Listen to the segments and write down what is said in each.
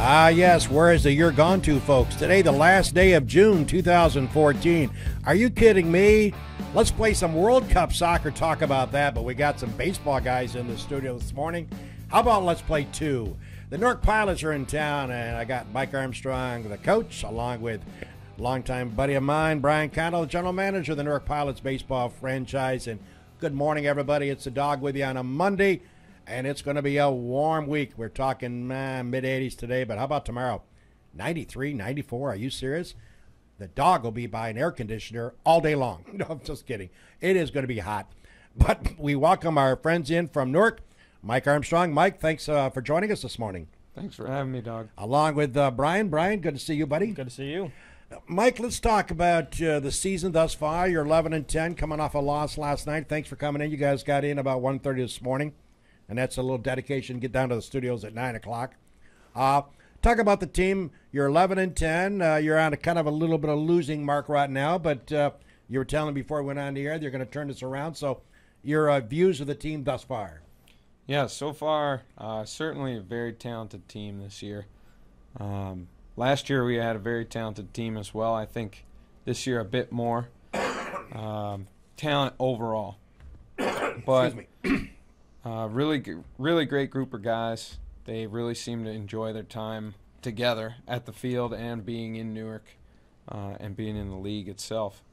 Ah, yes, where is the year gone to, folks? Today, the last day of June 2014. Are you kidding me? Let's play some World Cup soccer, talk about that, but we got some baseball guys in the studio this morning. How about let's play two? The Newark Pilots are in town, and I got Mike Armstrong, the coach, along with longtime buddy of mine, Brian Connell, the general manager of the Newark Pilots baseball franchise. And good morning, everybody. It's the Dog with you on a Monday. And it's going to be a warm week. We're talking mid-80s today, but how about tomorrow? 93, 94. Are you serious? The dog will be by an air conditioner all day long. No, I'm just kidding. It is going to be hot. But we welcome our friends in from Newark, Mike Armstrong. Mike, thanks for joining us this morning. Thanks for having me, Dog. Along with Brian. Brian, good to see you, buddy. Good to see you. Mike, let's talk about the season thus far. You're 11-10, coming off a loss last night. Thanks for coming in. You guys got in about 1:30 this morning. And that's a little dedication. Get down to the studios at 9 o'clock. Talk about the team. You're 11-10. You're on a kind of a little bit of losing mark right now, but you were telling me before we went on the air they're going to turn this around. So your views of the team thus far? Yeah, so far, certainly a very talented team this year. Last year we had a very talented team as well. I think this year a bit more talent overall. But Excuse me. Really great group of guys. They really seem to enjoy their time together at the field and being in Newark and being in the league itself.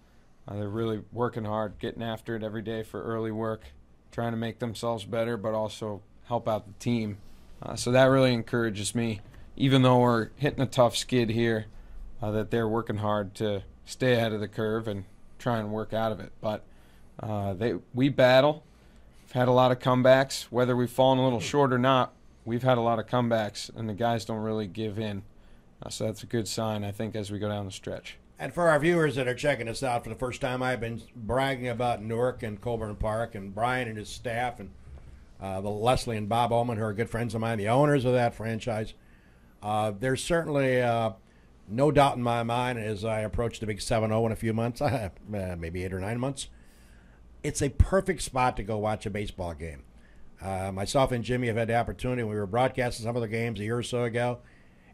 They're really working hard, getting after it every day for early work, trying to make themselves better, but also help out the team. So that really encourages me, even though we're hitting a tough skid here, that they're working hard to stay ahead of the curve and try and work out of it. But we battle. We've had a lot of comebacks. Whether we've fallen a little short or not, we've had a lot of comebacks, and the guys don't really give in. So that's a good sign, I think, as we go down the stretch. And for our viewers that are checking us out for the first time, I've been bragging about Newark and Colburn Park and Brian and his staff and the Leslie and Bob Ullman, who are good friends of mine, the owners of that franchise. There's certainly no doubt in my mind as I approach the big 7-0 in a few months, maybe 8 or 9 months. It's a perfect spot to go watch a baseball game. Myself and Jimmy have had the opportunity. We were broadcasting some of the games a year or so ago.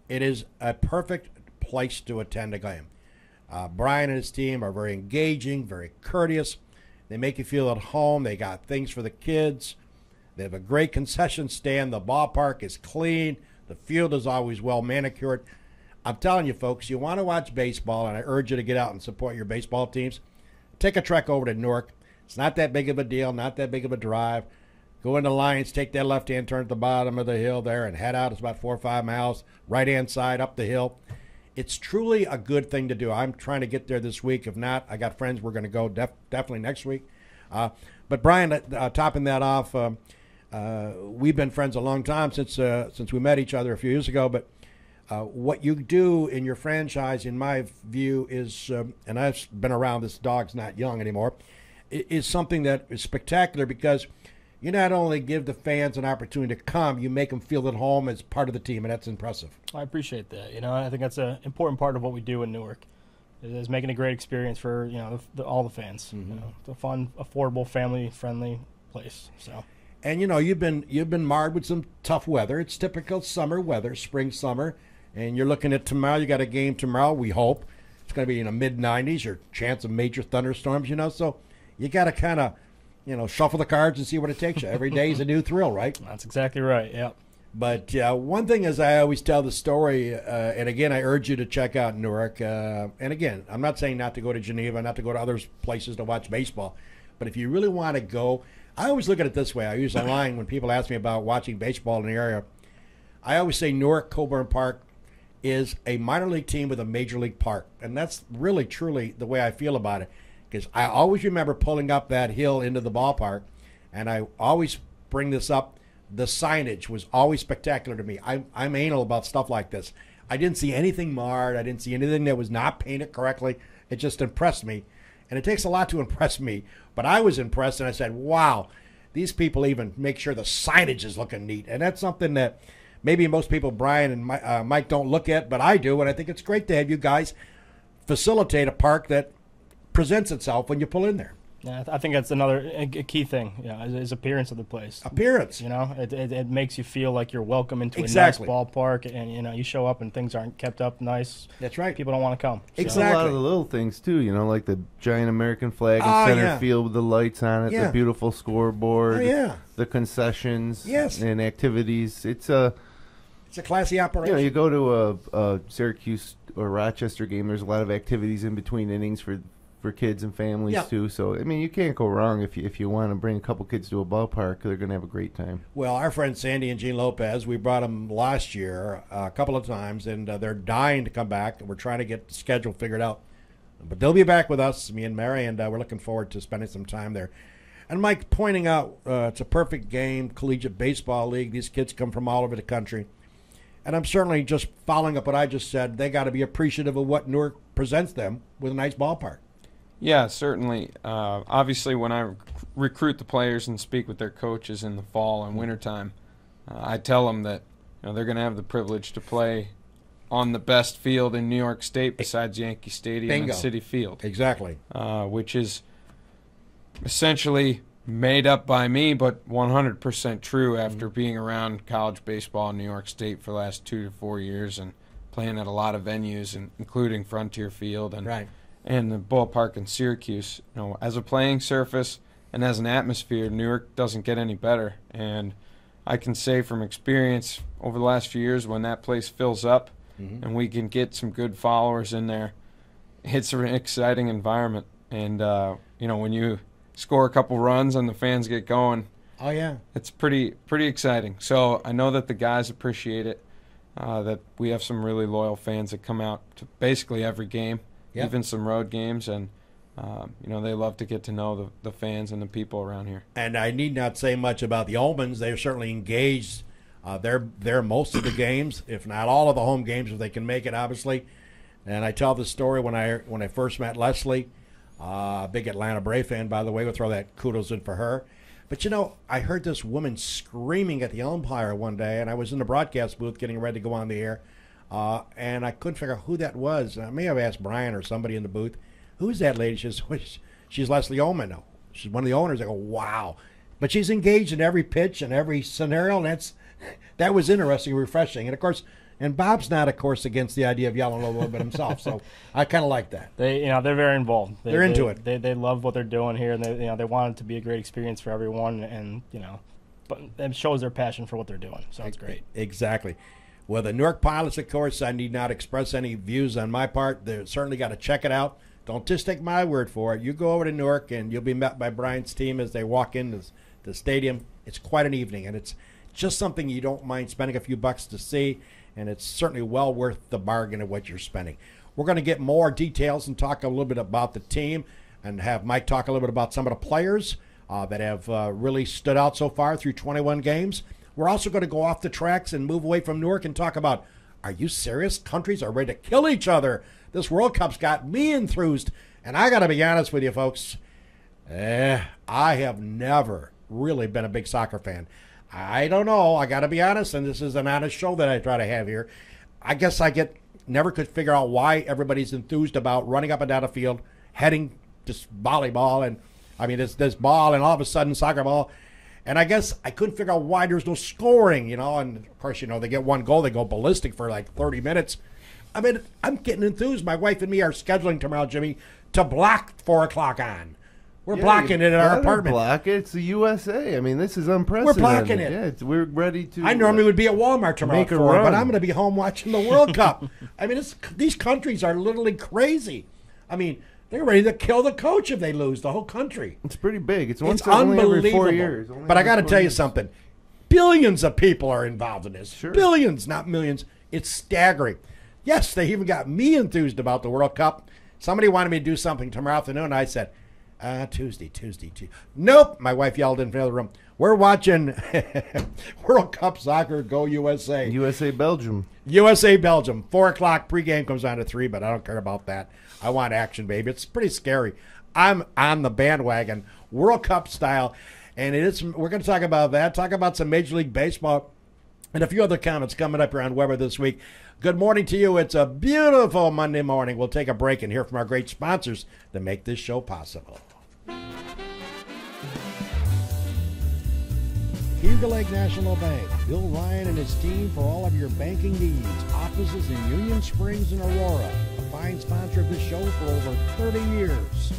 It is a perfect place to attend a game. Brian and his team are very engaging, very courteous. They make you feel at home. They got things for the kids. They have a great concession stand. The ballpark is clean. The field is always well manicured. I'm telling you, folks, you want to watch baseball, and I urge you to get out and support your baseball teams. Take a trek over to Newark. It's not that big of a deal, not that big of a drive. Go into Lions, take that left-hand turn at the bottom of the hill there and head out. It's about 4 or 5 miles, right-hand side up the hill. It's truly a good thing to do. I'm trying to get there this week. If not, I got friends. We're going to go definitely next week. But, Brian, topping that off, we've been friends a long time since we met each other a few years ago. But what you do in your franchise, in my view, is, and I've been around, this dog's not young anymore, is something that is spectacular because you not only give the fans an opportunity to come, you make them feel at home as part of the team, and that's impressive. I appreciate that. I think that's an important part of what we do in Newark, is making a great experience for all the fans. Mm-hmm. It's a fun, affordable, family-friendly place. So, and you've been marred with some tough weather. It's typical summer weather, spring, summer, and you're looking at tomorrow. You got a game tomorrow. We hope it's going to be in the mid-90s or chance of major thunderstorms. So. You got to kind of, shuffle the cards and see what it takes you. Every day is a new thrill, right? That's exactly right, yeah. But one thing is I always tell the story, and again, I urge you to check out Newark. And again, I'm not saying not to go to Geneva, not to go to other places to watch baseball. But if you really want to go, I always look at it this way. I use a line when people ask me about watching baseball in the area. I always say Newark Colburn Park is a minor league team with a major league park. And that's really, truly the way I feel about it. Because I always remember pulling up that hill into the ballpark, and I always bring this up. The signage was always spectacular to me. I'm anal about stuff like this. I didn't see anything marred. I didn't see anything that was not painted correctly. It just impressed me, and it takes a lot to impress me. But I was impressed, and I said, wow, these people even make sure the signage is looking neat. And that's something that maybe most people, Brian and Mike, don't look at, but I do, and I think it's great to have you guys facilitate a park that presents itself when you pull in there. Yeah, I think that's another a key thing. Is appearance of the place. Appearance. It makes you feel like you're welcome into Exactly. a nice ballpark, and you show up and things aren't kept up nice. That's right. People don't want to come. So. Exactly. A lot of the little things too, like the giant American flag in Oh, center yeah. field with the lights on it, Yeah. the beautiful scoreboard, Oh, yeah. the concessions, Yes. and activities. It's a classy operation. you go to a Syracuse or Rochester game. There's a lot of activities in between innings for kids and families Yeah. too. So I mean, you can't go wrong if you want to bring a couple kids to a ballpark. They're going to have a great time. Well, our friends Sandy and Gene Lopez, we brought them last year a couple of times, and they're dying to come back. We're trying to get the schedule figured out. But they'll be back with us, me and Mary, and we're looking forward to spending some time there. And Mike pointing out it's a perfect game, collegiate baseball league. These kids come from all over the country. And I'm certainly just following up what I just said. They got to be appreciative of what Newark presents them with a nice ballpark. Yeah, certainly. Obviously, when I recruit the players and speak with their coaches in the fall and wintertime, I tell them that they're going to have the privilege to play on the best field in New York State besides Yankee Stadium Bingo. and Citi Field. Exactly. Which is essentially made up by me, but 100% true after being around college baseball in New York State for the last 2 to 4 years and playing at a lot of venues, including Frontier Field and Right. and the ballpark in Syracuse. As a playing surface and as an atmosphere, Newark doesn't get any better. And I can say from experience over the last few years, when that place fills up and we can get some good followers in there, it's an exciting environment. And when you score a couple runs and the fans get going, Oh, yeah. it's pretty exciting. So I know that the guys appreciate it. That we have some really loyal fans that come out to basically every game. Yep. Even some road games, and they love to get to know the fans and the people around here. And I need not say much about the Ullmans. They're certainly engaged. They're most of the games, if not all of the home games, if they can make it, obviously. And I tell the story when I first met Leslie, big Atlanta Brave fan, by the way. We'll throw that kudos in for her. But, I heard this woman screaming at the umpire one day, and I was in the broadcast booth getting ready to go on the air. And I couldn't figure out who that was. I may have asked Brian or somebody in the booth, who's that lady? She says, she's Leslie Ullman. No, she's one of the owners. I go, wow. But she's engaged in every pitch and every scenario, and that was interesting, refreshing. And, of course, Bob's not, of course, against the idea of yelling a little bit himself. So I kind of like that. They're very involved. They're into it. They love what they're doing here, and they want it to be a great experience for everyone. And but it shows their passion for what they're doing. So it's great. Exactly. Well, the Newark Pilots, of course, I need not express any views on my part. They're certainly got to check it out. Don't just take my word for it. You go over to Newark, and you'll be met by Brian's team as they walk into the stadium. It's quite an evening, and it's just something you don't mind spending a few bucks to see, and it's certainly well worth the bargain of what you're spending. We're going to get more details and talk a little bit about the team and have Mike talk a little bit about some of the players that have really stood out so far through 21 games. We're also going to go off the tracks and move away from Newark and talk about, are you serious? Countries are ready to kill each other. This World Cup's got me enthused. And I got to be honest with you, folks. I have never really been a big soccer fan. I don't know. I got to be honest, and this is an honest show that I try to have here. I guess never could figure out why everybody's enthused about running up and down the field, heading just volleyball, and I mean this ball, and all of a sudden soccer ball. And I guess I couldn't figure out why there's no scoring, And of course, they get one goal, they go ballistic for like 30 minutes. I mean, I'm getting enthused. My wife and me are scheduling tomorrow, Jimmy, to block 4 o'clock on. We're blocking it in our apartment. Block it. It's the USA. I mean, this is unprecedented. We're blocking it. Yeah, we're ready to. I normally would be at Walmart tomorrow make a at 4, run. but I'm going to be home watching the World Cup. I mean, these countries are literally crazy. I mean, they're ready to kill the coach if they lose, the whole country. It's pretty big. It's once It's only unbelievable. every 4 years. But I got to tell you something. Billions of people are involved in this. Sure. Billions, not millions. It's staggering. Yes, they even got me enthused about the World Cup. Somebody wanted me to do something tomorrow afternoon, and I said, Tuesday. Nope, my wife yelled in the other room. We're watching World Cup soccer, go USA. USA Belgium. USA Belgium, 4 o'clock pregame comes on at 3, but I don't care about that. I want action, baby. It's pretty scary. I'm on the bandwagon, World Cup style, and we're going to talk about that, talk about some Major League Baseball, and a few other comments coming up here on Weber this week. Good morning to you. It's a beautiful Monday morning. We'll take a break and hear from our great sponsors to make this show possible. Eagle Lake National Bank. Bill Ryan and his team for all of your banking needs. Offices in Union Springs and Aurora. A fine sponsor of this show for over 30 years.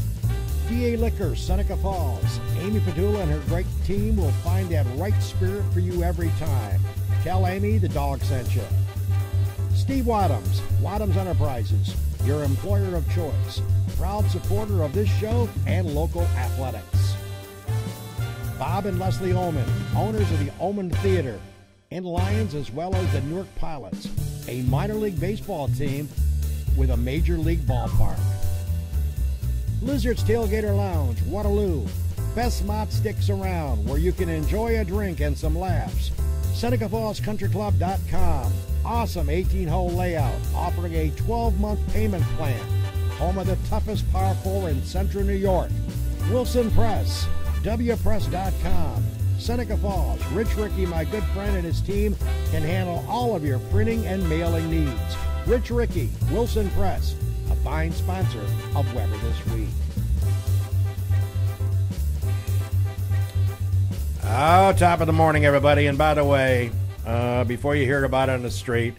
DA Liquor, Seneca Falls. Amy Padula and her great team will find that right spirit for you every time. Tell Amy the dog sent you. Steve Wadhams, Wadhams Enterprises, your employer of choice. Proud supporter of this show and local athletics. Bob and Leslie Oman, owners of the Oman Theater in Lyons, as well as the Newark Pilots, a minor league baseball team with a major league ballpark. Blizzard's Tailgater Lounge, Waterloo, best mott sticks around, where you can enjoy a drink and some laughs. SenecaFallsCountryClub.com, awesome 18-hole layout, offering a 12-month payment plan. Home of the toughest par 4 in central New York. Wilson Press, WPress.com. Seneca Falls, Rich Ricky, my good friend, and his team can handle all of your printing and mailing needs. Rich Ricky, Wilson Press, a fine sponsor of Weber This Week. Oh, top of the morning, everybody. And by the way, before you hear about it on the street,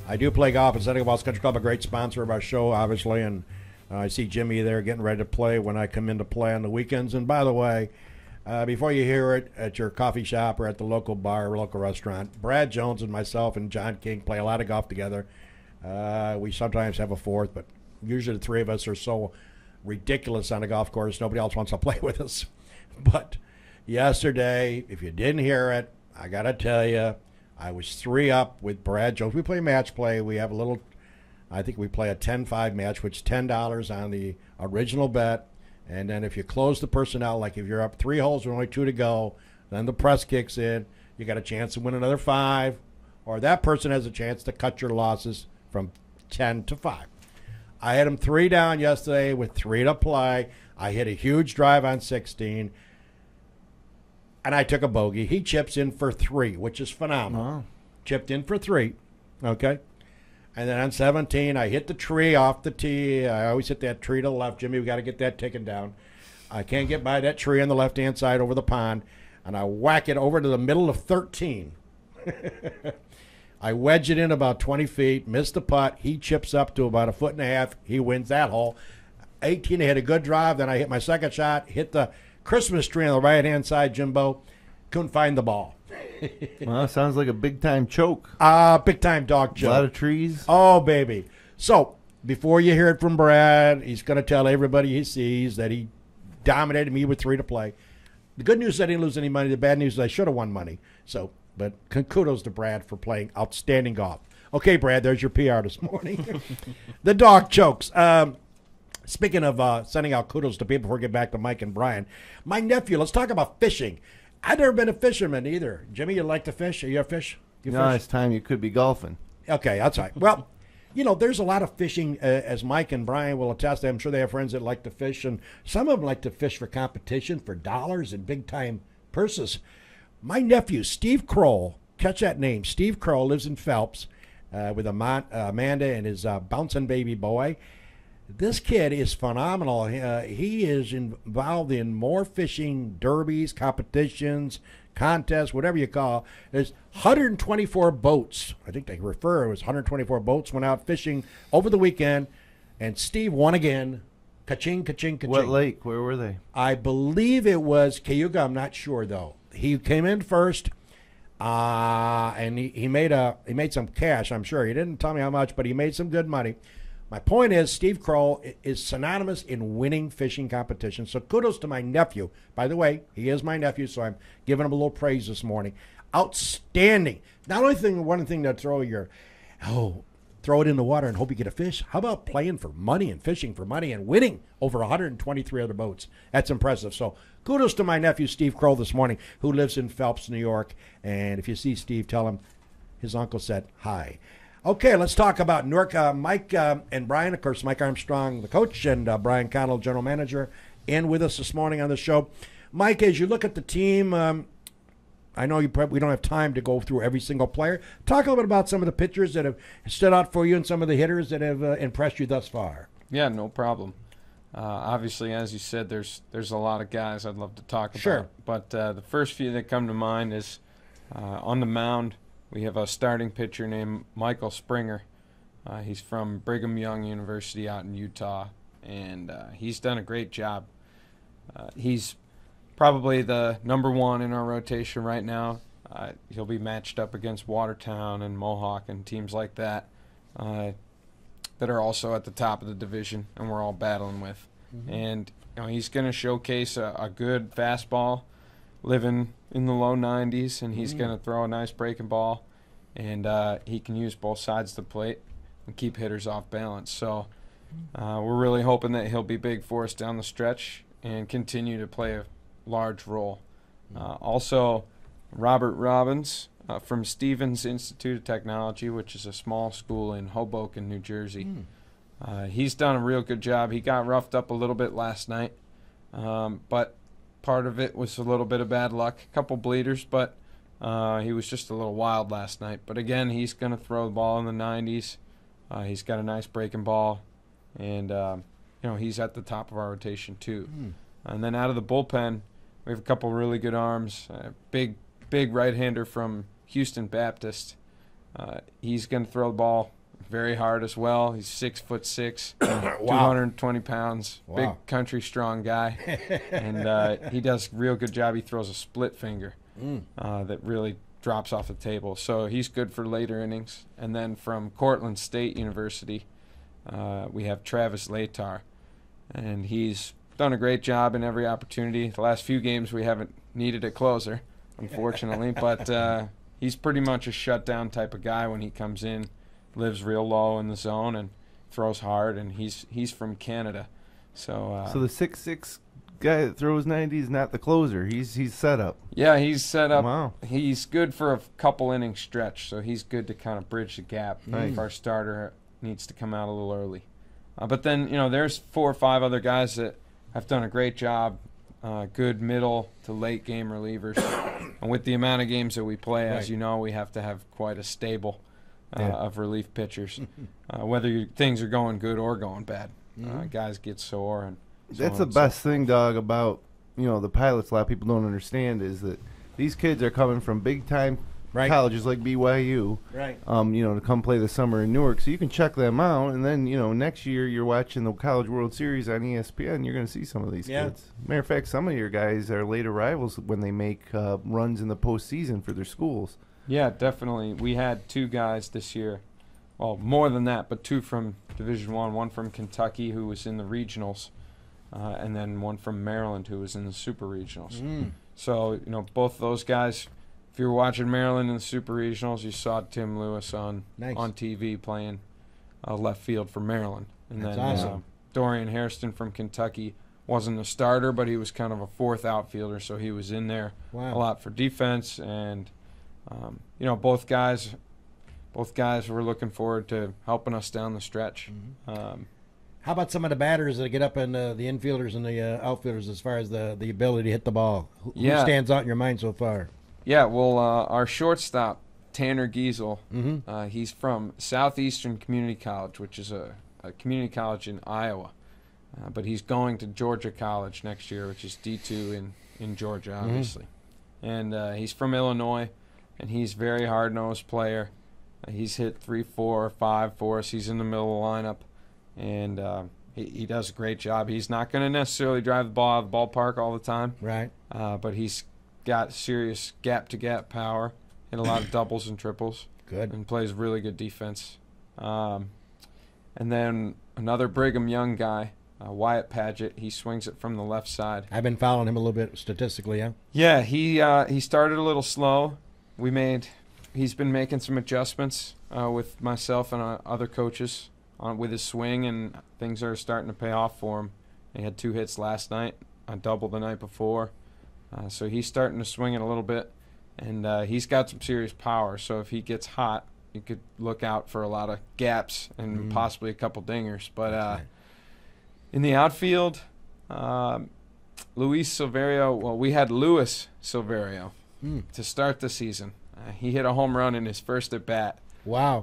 I do play golf at Seneca Falls Country Club, a great sponsor of our show, obviously. And I see Jimmy there getting ready to play when I come in to play on the weekends. And by the way, before you hear it at your coffee shop or at the local bar or local restaurant, Brad Jones and myself and John King play a lot of golf together. We sometimes have a fourth, but usually the three of us are so ridiculous on the golf course, nobody else wants to play with us. But yesterday, if you didn't hear it, I got to tell you, I was 3 up with Brad Jones. We play match play. We have a little, I think we play a 10-5 match, which is $10 on the original bet. And then if you close the person out, like if you're up 3 holes with only 2 to go, then the press kicks in. You got a chance to win another 5, or that person has a chance to cut your losses from 10 to 5. I had him 3 down yesterday with 3 to play. I hit a huge drive on 16, and I took a bogey. He chips in for 3, which is phenomenal. Wow. Chipped in for 3, okay? And then on 17, I hit the tree off the tee. I always hit that tree to the left. Jimmy, we got to get that taken down. I can't get by that tree on the left-hand side over the pond, and I whack it over to the middle of 13. I wedge it in about 20 feet, miss the putt. He chips up to about 1.5 feet. He wins that hole. 18, I hit a good drive. Then I hit my second shot, hit the Christmas tree on the right-hand side, Jimbo. Couldn't find the ball. Well, sounds like a big-time choke. Big-time dog choke. A lot of trees. Oh, baby. So, before you hear it from Brad, he's going to tell everybody he sees that he dominated me with 3 to play. The good news is I didn't lose any money. The bad news is I should have won money. So, but kudos to Brad for playing outstanding golf. Okay, Brad, there's your PR this morning. The dog chokes. Speaking of sending out kudos to people before we get back to Mike and Brian, my nephew, let's talk about fishing. I've never been a fisherman either. Jimmy, you like to fish? Are you a fish? No, it's time you could be golfing. Okay, that's right. Well, you know, there's a lot of fishing, as Mike and Brian will attest. I'm sure they have friends that like to fish, and some of them like to fish for competition, for dollars and big-time purses. My nephew, Steve Kroll, catch that name, Steve Kroll, lives in Phelps with Amanda and his bouncing baby boy. This kid is phenomenal. He is involved in more fishing derbies, competitions, contests, whatever you call. There's 124 boats. I think they refer it was 124 boats went out fishing over the weekend, and Steve won again. Ka-ching, ka-ching, ka-ching. What lake? Where were they? I believe it was Cayuga. I'm not sure though. He came in first, and he made some cash. I'm sure he didn't tell me how much, but he made some good money. My point is, Steve Kroll is synonymous in winning fishing competitions. So kudos to my nephew. By the way, he is my nephew, so I'm giving him a little praise this morning. Outstanding. Not only one thing to throw it in the water and hope you get a fish. How about playing for money and fishing for money and winning over 123 other boats? That's impressive. So kudos to my nephew, Steve Kroll, this morning, who lives in Phelps, New York. And if you see Steve, tell him his uncle said hi. Okay, let's talk about Newark. Mike and Brian, of course, Mike Armstrong, the coach, and Brian Connell, general manager, in with us this morning on the show. Mike, as you look at the team, I know we don't have time to go through every single player. Talk a little bit about some of the pitchers that have stood out for you and some of the hitters that have impressed you thus far. Yeah, no problem. Obviously, as you said, there's a lot of guys I'd love to talk about. Sure. But the first few that come to mind is On the mound, we have a starting pitcher named Michael Springer. He's from Brigham Young University out in Utah, and he's done a great job. He's probably the number one in our rotation right now. He'll be matched up against Watertown and Mohawk and teams like that that are also at the top of the division, and we're all battling with. Mm-hmm. And he's going to showcase a good fastball, living in the low 90s, and he's going to throw a nice breaking ball, and he can use both sides of the plate and keep hitters off balance. So we're really hoping that he'll be big for us down the stretch and continue to play a large role. Also, Robert Robbins from Stevens Institute of Technology, which is a small school in Hoboken, New Jersey. He's done a real good job. He got roughed up a little bit last night, but part of it was a little bit of bad luck, a couple bleeders, but he was just a little wild last night. But again, he's going to throw the ball in the 90s. He's got a nice breaking ball, and he's at the top of our rotation too. And then out of the bullpen, we have a couple really good arms. Big right-hander from Houston Baptist. He's going to throw the ball very hard as well. He's 6'6", 220 pounds, big country strong guy, and he does a real good job. He throws a split finger that really drops off the table. So he's good for later innings. And then from Cortland State University, we have Travis Latar, and he's done a great job in every opportunity. The last few games we haven't needed a closer, unfortunately, but he's pretty much a shutdown type of guy when he comes in. Lives real low in the zone and throws hard, and he's from Canada. So the 6'6" guy that throws 90 is not the closer. He's set up. Yeah, he's set up. Wow. He's good for a couple inning stretch, so he's good to kind of bridge the gap if our starter needs to come out a little early. But then, there's 4 or 5 other guys that have done a great job, good middle to late game relievers. And with the amount of games that we play, as you know, we have to have quite a stable of relief pitchers, whether things are going good or going bad. Guys get sore. And that's the best thing, Doug, about the Pilots. A lot of people don't understand is that these kids are coming from big time colleges like BYU, to come play the summer in Newark. So you can check them out, and then next year you're watching the College World Series on ESPN. You're going to see some of these kids. Matter of fact, some of your guys are late arrivals when they make runs in the postseason for their schools. Yeah, definitely. We had 2 guys this year. Well, more than that, but 2 from Division I. One from Kentucky who was in the regionals, and then one from Maryland who was in the super regionals. So, both those guys, if you were watching Maryland in the super regionals, you saw Tim Lewis on TV playing left field for Maryland. And That's then awesome. Dorian Hairston from Kentucky wasn't a starter, but he was kind of a 4th outfielder, so he was in there a lot for defense. And both guys were looking forward to helping us down the stretch. How about some of the batters that get up in the infielders and the outfielders as far as the ability to hit the ball? Who stands out in your mind so far? Yeah, well, our shortstop, Tanner Giesel, he's from Southeastern Community College, which is a community college in Iowa. But he's going to Georgia College next year, which is D2 in Georgia, obviously. And he's from Illinois, and he's a very hard-nosed player. He's hit 3, 4, 5 for us. He's in the middle of the lineup, and he does a great job. He's not going to necessarily drive the ball out of the ballpark all the time, but he's got serious gap-to-gap power, hit a lot of doubles and triples, and plays really good defense. And then another Brigham Young guy, Wyatt Padgett. He swings it from the left side. I've been following him a little bit statistically, Yeah, he started a little slow. He's been making some adjustments with myself and other coaches with his swing, and things are starting to pay off for him. He had 2 hits last night, a double the night before. So he's starting to swing it a little bit, and he's got some serious power. So if he gets hot, you could look out for a lot of gaps and possibly a couple dingers. But in the outfield, Luis Silverio, we had Luis Silverio to start the season. He hit a home run in his first at-bat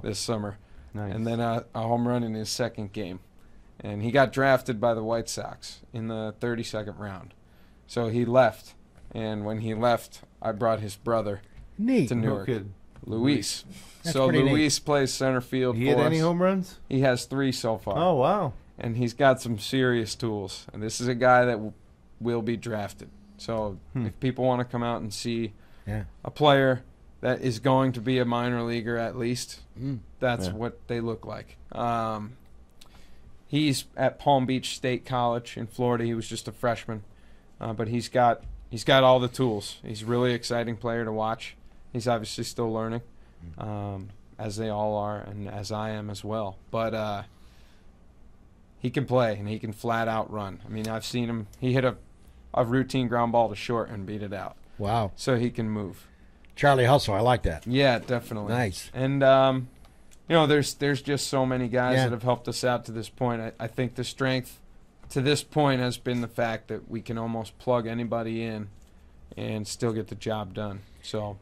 this summer, and then a home run in his second game. And he got drafted by the White Sox in the 32nd round. So he left, and when he left, I brought his brother, Neat. to Newark. No kid. Luis. That's So pretty neat. Luis plays center field He for hit us. any home runs? He has 3 so far. Oh, wow. And he's got some serious tools. And this is a guy that will be drafted. So if people want to come out and see a player that is going to be a minor leaguer at least, that's what they look like. He's at Palm Beach State College in Florida. He was just a freshman, but he's got all the tools. He's a really exciting player to watch. He's obviously still learning, as they all are, and as I am as well. But he can play, and he can flat out run. I mean, I've seen him. He hit a routine ground ball to short and beat it out. Wow. So he can move. Charlie Hustle, I like that. Yeah, definitely. Nice. And there's just so many guys that have helped us out to this point. I think the strength to this point has been the fact that we can almost plug anybody in and still get the job done. So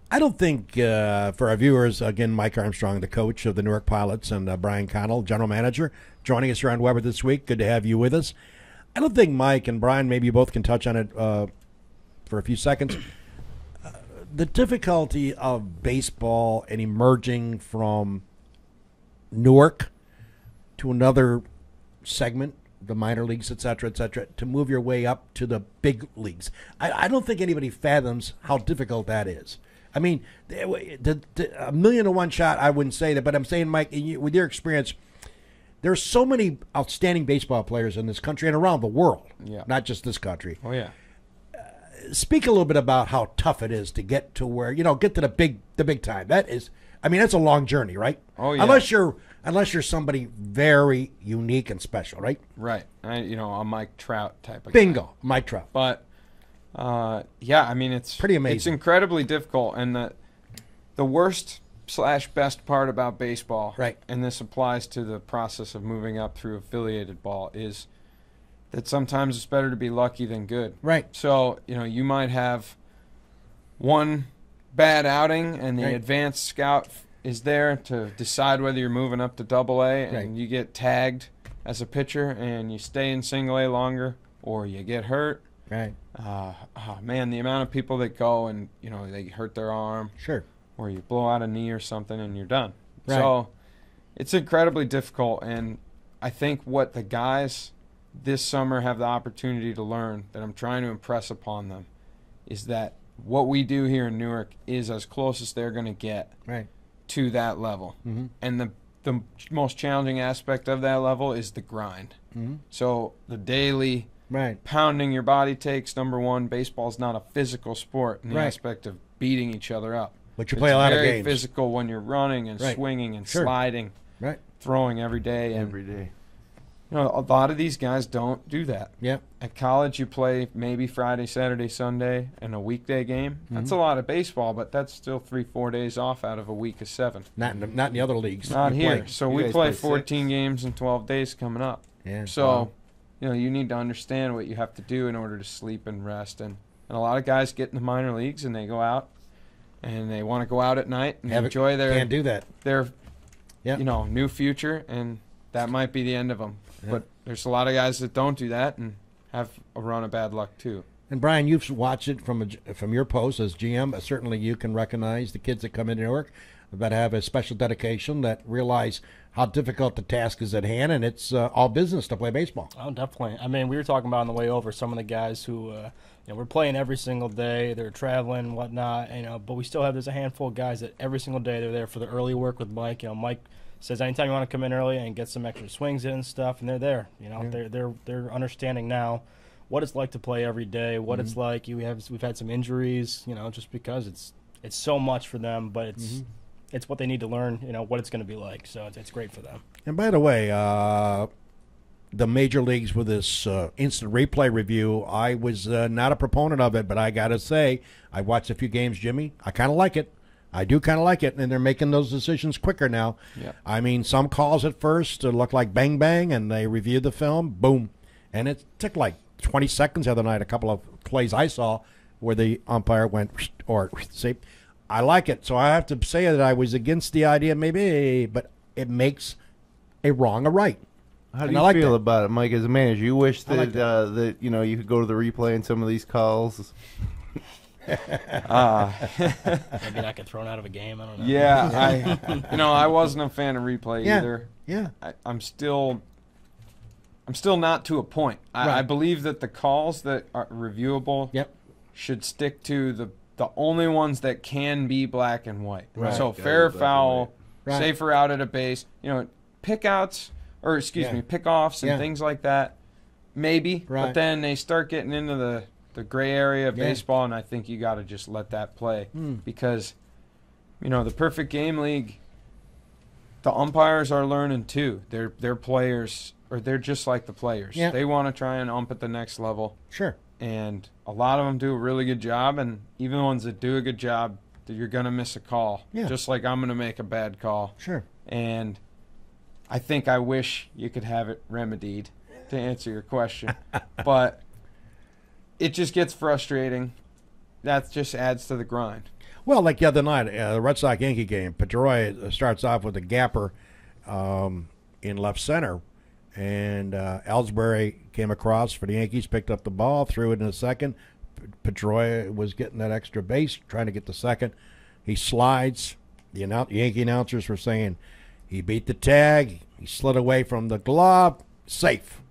I don't think, for our viewers, again, Mike Armstrong, the coach of the Newark Pilots, and Brian Connell, general manager, joining us here on Weber this week. Good to have you with us. I don't think Mike and Brian, maybe you both can touch on it for a few seconds. The difficulty of baseball and emerging from Newark to another segment, the minor leagues, et cetera, to move your way up to the big leagues. I don't think anybody fathoms how difficult that is. I mean, a million to one shot, I wouldn't say that, but I'm saying, Mike, with your experience, there's so many outstanding baseball players in this country and around the world, not just this country. Oh, yeah. Speak a little bit about how tough it is to get to where, get to the big time. That is, I mean, that's a long journey, right? Oh, yeah. Unless you're somebody very unique and special, right? Right. A Mike Trout type of Bingo, guy. Mike Trout. But I mean, it's pretty amazing. It's incredibly difficult, and the worst / best part about baseball, right? And this applies to the process of moving up through affiliated ball, is that sometimes it's better to be lucky than good. Right. So, you might have one bad outing, and the advanced scout is there to decide whether you're moving up to Double-A, and you get tagged as a pitcher, and you stay in Single-A longer, or you get hurt. Right. Man, the amount of people that go and, they hurt their arm. Sure. Or you blow out a knee or something, and you're done. Right. So it's incredibly difficult, and I think what the guys this summer have the opportunity to learn, that I'm trying to impress upon them, is that what we do here in Newark is as close as they're going to get to that level. Mm-hmm. And the most challenging aspect of that level is the grind. Mm-hmm. So the daily pounding your body takes, number one. Baseball's not a physical sport in the aspect of beating each other up. But you play a lot of games. It's very physical when you're running and swinging and sliding, throwing every day. Every day. A lot of these guys don't do that. Yeah. At college, you play maybe Friday, Saturday, Sunday, and a weekday game. Mm-hmm. That's a lot of baseball, but that's still 3-4 days off out of a week of 7. Not in the other leagues. Not here. Play. So we play 14 games in 12 days coming up. Yeah. So, you need to understand what you have to do in order to sleep and rest. And a lot of guys get in the minor leagues, and they go out, and they want to go out at night and enjoy their can't do that. Their new future, and that might be the end of them. Yeah. But there's a lot of guys that don't do that and have a run of bad luck too. And Brian, you've watched it from your post as GM. Certainly, you can recognize the kids that come into Newark that have a special dedication, that realize how difficult the task is at hand, and it's all business to play baseball. Oh, definitely. I mean, we were talking about on the way over some of the guys who, we're playing every single day. They're traveling and whatnot, but we still have, there's a handful of guys that every single day they're there for the early work with Mike. Mike says anytime you want to come in early and get some extra swings in and stuff, and they're there. They're understanding now what it's like to play every day, what it's like. We've had some injuries, just because it's so much for them, but it's what they need to learn, what it's going to be like. So it's great for them. And by the way, the major leagues with this instant replay review, I was not a proponent of it, but I got to say, I watched a few games, Jimmy. I kind of like it. I do kind of like it, and they're making those decisions quicker now. Yeah. I mean, some calls at first looked like bang, bang, and they reviewed the film, boom. And it took like 20 seconds the other night, a couple of plays I saw where the umpire went, or see, I like it. So I have to say that I was against the idea maybe, but it makes a wrong a right. How do you feel about it, Mike, as a manager? You wish that, you could go to the replay in some of these calls? Maybe not get thrown out of a game. I don't know. Yeah, I wasn't a fan of replay either. Yeah. I'm still not to a point. I believe that the calls that are reviewable should stick to the only ones that can be black and white. Right. So fair foul, safer out at a base, pickouts or pickoffs and things like that. Maybe, but then they start getting into the gray area of baseball, and I think you got to just let that play because, the perfect game league, the umpires are learning too. They're players, or they're just like the players. Yeah. They want to try and ump at the next level. Sure. And a lot of them do a really good job, and even the ones that do a good job, you're going to miss a call. Yeah. Just like I'm going to make a bad call. Sure. And I wish you could have it remedied, to answer your question. But it just gets frustrating. That just adds to the grind. Well, like the other night, the Red Sox-Yankee game, Pedroia starts off with a gapper in left center, and Ellsbury came across for the Yankees, picked up the ball, threw it in the second. Pedroia was getting that extra base, trying to get the second. He slides. The Yankee announcers were saying he beat the tag. He slid away from the glove. Safe.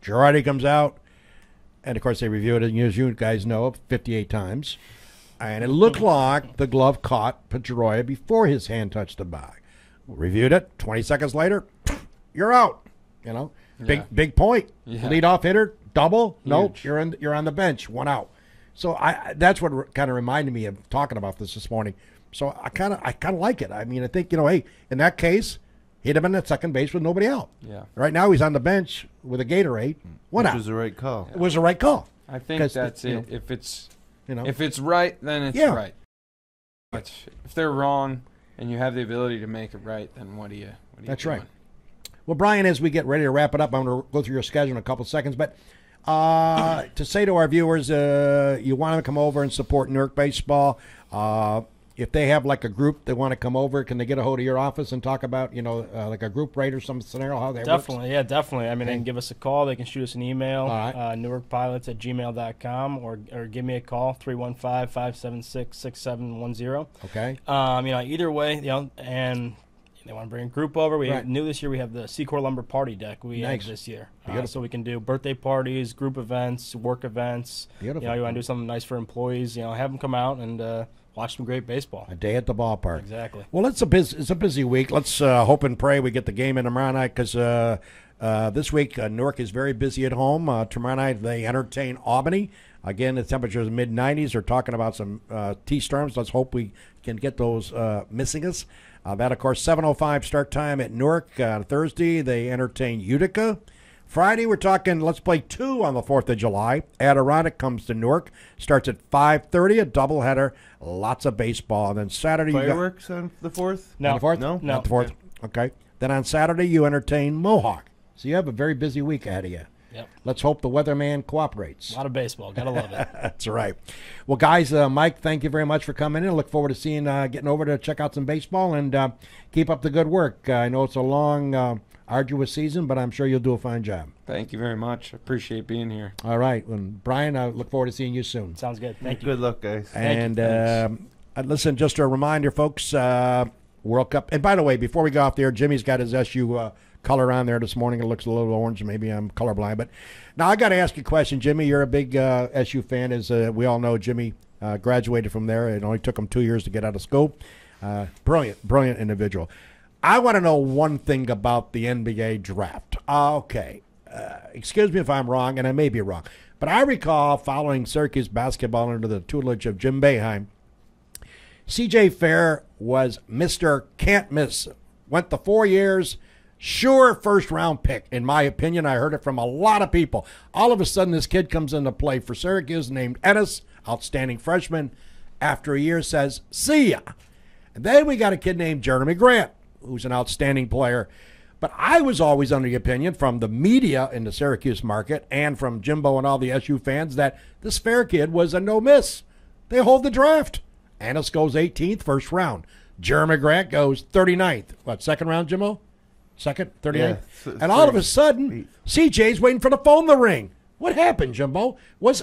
Girardi comes out, and of course they reviewed it, as you guys know, 58 times. And it looked like the glove caught Pedroia before his hand touched the bag. Reviewed it. 20 seconds later, you're out. Big point. Yeah. Leadoff hitter, double. Huge. Nope, you're on the bench, 1 out. So that's what kind of reminded me of talking about this morning. So I kind of like it. I mean, I think hey, in that case, he'd have been at second base with nobody out. Yeah. Right now he's on the bench with a Gatorade. 1 out. Which was the right call. It was the right call. I think that's it. If it's right, then it's Yeah. right. But if they're wrong and you have the ability to make it right, then what do you That's doing? right. Well, Brian, as we get ready to wrap it up, I'm going to go through your schedule in a couple seconds. But to say to our viewers, you want to come over and support Newark baseball. If they have like a group they want to come over, can they get a hold of your office and talk about, like a group rate or some scenario, how that Definitely, works? yeah, definitely. I mean, they can give us a call. They can shoot us an email, All right. newarkpilots@gmail.com, or give me a call, 315-576-6710. Okay. Either way, and they want to bring a group over. We Right. knew this year we have the Secor Lumber Party Deck we Nice. have this year. Beautiful. So we can do birthday parties, group events, work events. Beautiful. You want to do something nice for employees, have them come out and watch some great baseball. A day at the ballpark. Exactly. Well, it's a busy week. Let's hope and pray we get the game in tomorrow night because this week Newark is very busy at home. Tomorrow night they entertain Albany. Again, the temperature is mid-90s. They're talking about some T-storms. Let's hope we can get those missing us. That, of course, 7:05 start time at Newark. Thursday, they entertain Utica. Friday, we're talking, let's play 2 on the 4th of July. Adirondack comes to Newark. Starts at 5:30, a doubleheader. Lots of baseball. And then Saturday, Fireworks on the 4th? No. on the 4th? No. Not the 4th. Okay. Then on Saturday, you entertain Mohawk. So you have a very busy week ahead of you. Yep. Let's hope the weatherman cooperates. A lot of baseball. Gotta love it. That's right. Well, guys, Mike, thank you very much for coming in. I look forward to seeing, getting over to check out some baseball and keep up the good work. I know it's a long, arduous season, but I'm sure you'll do a fine job. Thank you very much. Appreciate being here. All right. And Brian, I look forward to seeing you soon. Sounds good. Thank you. Good luck, guys. And listen, just a reminder, folks, World Cup. And by the way, before we go off there, Jimmy's got his SU color on there this morning. It looks a little orange. Maybe I'm colorblind. But now I got to ask you a question, Jimmy. You're a big SU fan, as we all know. Jimmy graduated from there. It only took him 2 years to get out of school. Brilliant individual. I want to know one thing about the NBA draft. Okay. Excuse me if I'm wrong, and I may be wrong. But I recall following Syracuse basketball under the tutelage of Jim Boeheim. C.J. Fair was Mr. Can't Miss. Went the 4 years. Sure first-round pick, in my opinion. I heard it from a lot of people. All of a sudden, this kid comes into play for Syracuse named Ennis, outstanding freshman. After a year, says, see ya. And then we got a kid named Jeremy Grant, who's an outstanding player. But I was always under the opinion from the media in the Syracuse market and from Jimbo and all the SU fans that this Fair kid was a no-miss. They hold the draft. Ennis goes 18th, first round. Jeremy Grant goes 39th. What, second round, Jimbo? Second, 38th? Yeah, and all of a sudden, CJ's waiting for the phone to ring. What happened, Jimbo?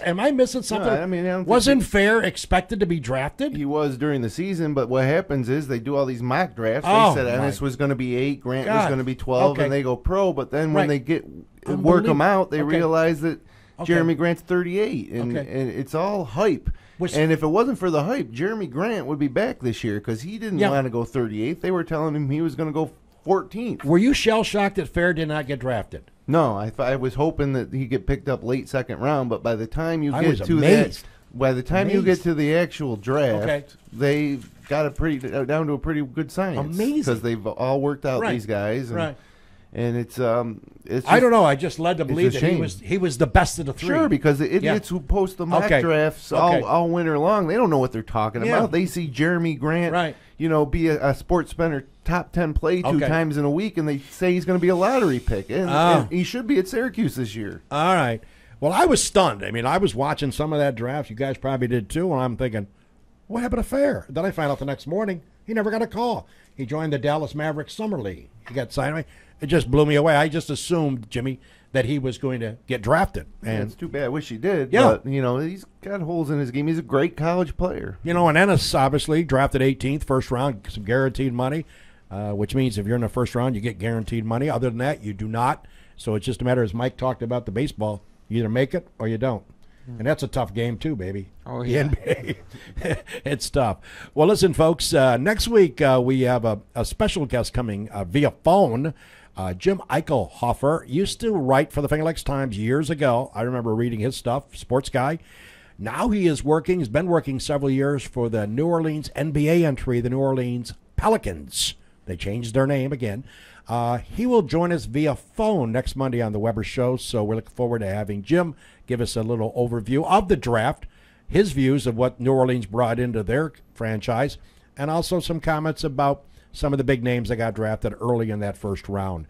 Am I missing something? No, I mean, I don't think wasn't Fair expected to be drafted? He was during the season, but what happens is they do all these mock drafts. Oh, They said Ennis was going to be 8, Grant was going to be 12, Okay. and they go pro. But then when Right. they work them out, they Okay. realize that Okay. Jeremy Grant's 38, and Okay. it's all hype. And if it wasn't for the hype, Jeremy Grant would be back this year because he didn't want to go 38th. They were telling him he was going to go 14th. Were you shell-shocked that Fair did not get drafted? No, I was hoping that he'd get picked up late second round, but by the time you I was get to amazed. by the time you get to the actual draft, Okay. they got down to a pretty good science. Amazing. Because they've all worked out Right. these guys, and, Right. and it's just, I don't know. I just led to believe a that shame. he was the best of the three. Sure, because the idiots who post the mock Okay. drafts Okay. all winter long, they don't know what they're talking Yeah. about. They see Jeremy Grant, Right. Be a Sports Center top 10 play 2 Okay. times in a week, and they say he's going to be a lottery pick, and he should be at Syracuse this year. All right. Well, I was stunned. I mean, I was watching some of that draft. You guys probably did too, and I'm thinking, what happened to Fair? Then I found out the next morning he never got a call. He joined the Dallas Mavericks Summer League. He got signed. It just blew me away. I just assumed, Jimmy, that he was going to get drafted. And It's too bad. I wish he did. Yeah. But, he's got holes in his game. He's a great college player. and Ennis obviously drafted 18th, first round, some guaranteed money, which means if you're in the first round, you get guaranteed money. Other than that, you do not. So it's just a matter, as Mike talked about the baseball, you either make it or you don't. And that's a tough game too, baby. Oh, yeah. The NBA. It's tough. Well, listen, folks, next week we have a special guest coming via phone. Jim Eichelhofer used to write for the Finger Lakes Times years ago. I remember reading his stuff, sports guy. Now he's been working several years for the New Orleans NBA entry, the New Orleans Pelicans. They changed their name again. He will join us via phone next Monday on the Weber Show, so we're looking forward to having Jim give us a little overview of the draft, his views of what New Orleans brought into their franchise, and also some comments about some of the big names that got drafted early in that first round.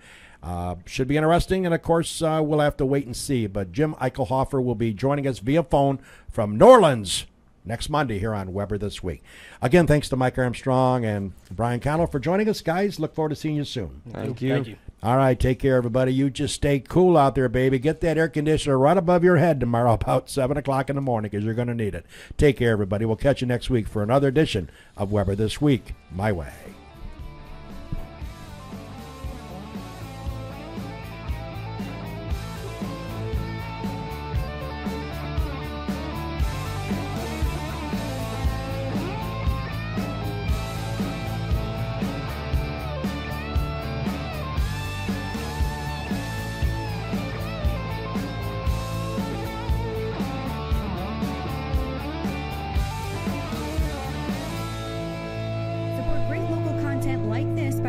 Should be interesting, and of course, we'll have to wait and see. But Jim Eichelhofer will be joining us via phone from New Orleans next Monday here on Weber This Week. Again, thanks to Mike Armstrong and Brian Connell for joining us, guys. Look forward to seeing you soon. Thank you. Thank you. All right, take care, everybody. You just stay cool out there, baby. Get that air conditioner right above your head tomorrow about 7 o'clock in the morning because you're going to need it. Take care, everybody. We'll catch you next week for another edition of Weber This Week, my way.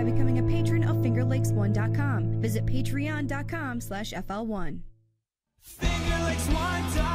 Becoming a patron of FingerLakes1.com. Visit patreon.com/FL1. FingerLakes1.com